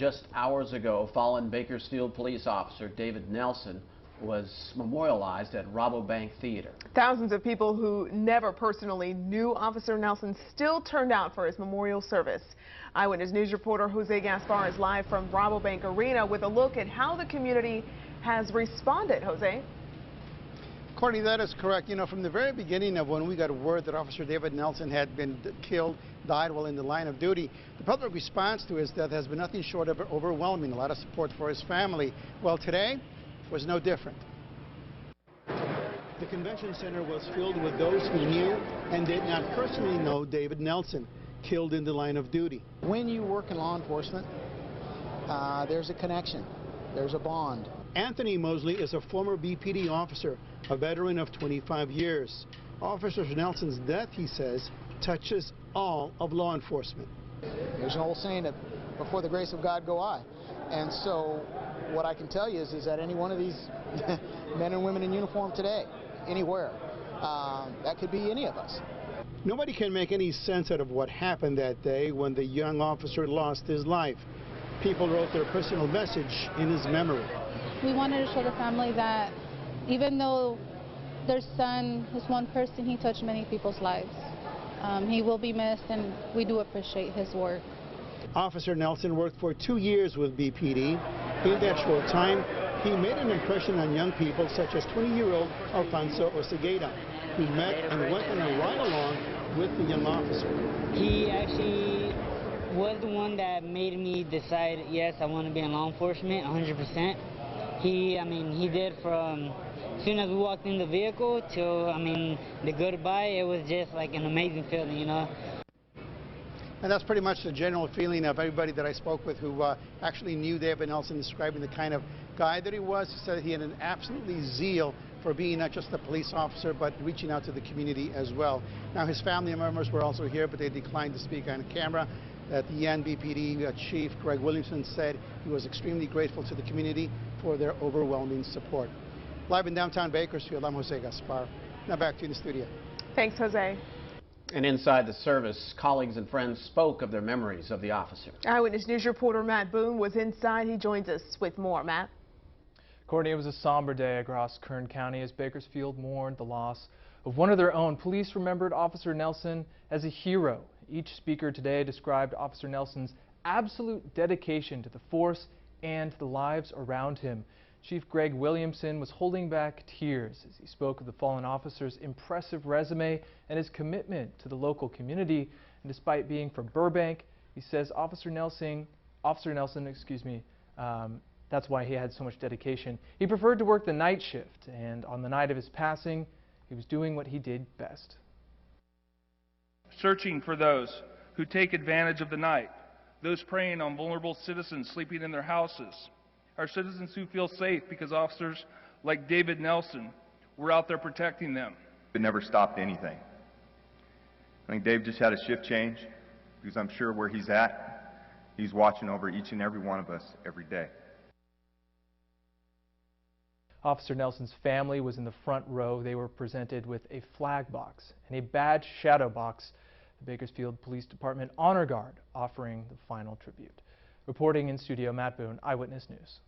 Just hours ago, fallen Bakersfield police officer David Nelson was memorialized at Rabobank Theater. Thousands of people who never personally knew Officer Nelson still turned out for his memorial service. Eyewitness News reporter Jose Gaspar is live from Rabobank Arena with a look at how the community has responded. Jose? Courtney, that is correct. You know, from the very beginning of when we got word that Officer David Nelson had been died while in the line of duty, the public response to his death has been nothing short of overwhelming. A lot of support for his family. Well, today was no different. The convention center was filled with those who knew and did not personally know David Nelson, killed in the line of duty. When you work in law enforcement, there's a connection, there's a bond. Anthony Mosley is a former BPD officer, a veteran of 25 years. Officer Nelson's death, he says, touches all of law enforcement. There's an old saying that before the grace of God go I. And so what I can tell you is that any one of these men and women in uniform today, anywhere, that could be any of us. Nobody can make any sense out of what happened that day when the young officer lost his life. People wrote their personal message in his memory. We wanted to show the family that even though their son is one person, he touched many people's lives. He will be missed, and we do appreciate his work. Officer Nelson worked for 2 years with BPD. In that short time, he made an impression on young people such as 20-year-old Alfonso Osegueda, who met and went on a ride-along with the young officer. He actually was the one that made me decide, yes, I want to be in law enforcement 100%. He did from as soon as we walked in the vehicle till, the goodbye. It was just like an amazing feeling, you know. And that's pretty much the general feeling of everybody that I spoke with who actually knew David Nelson, describing the kind of guy that he was. He said he had an absolutely zeal for being not just a police officer, but reaching out to the community as well. Now, his family members were also here, but they declined to speak on camera. At the end, BPD Chief Greg Williamson said he was extremely grateful to the community for their overwhelming support. Live in downtown Bakersfield, I'm Jose Gaspar. Now back to you in the studio. Thanks, Jose. And inside the service, colleagues and friends spoke of their memories of the officer. Eyewitness News reporter Matt Boone was inside. He joins us with more. Matt? Courtney, it was a somber day across Kern County as Bakersfield mourned the loss of one of their own. Police remembered Officer Nelson as a hero. Each speaker today described Officer Nelson's absolute dedication to the force and the lives around him. Chief Greg Williamson was holding back tears as he spoke of the fallen officer's impressive resume and his commitment to the local community. And despite being from Burbank, he says Officer Nelson, that's why he had so much dedication. He preferred to work the night shift, and on the night of his passing, he was doing what he did best. Searching for those who take advantage of the night, those preying on vulnerable citizens sleeping in their houses, our citizens who feel safe because officers like David Nelson were out there protecting them. It never stopped anything. I think Dave just had a shift change because I'm sure where he's at, he's watching over each and every one of us every day. Officer Nelson's family was in the front row. They were presented with a flag box and a badge shadow box. The Bakersfield Police Department Honor Guard offering the final tribute. Reporting in studio, Matt Boone, Eyewitness News.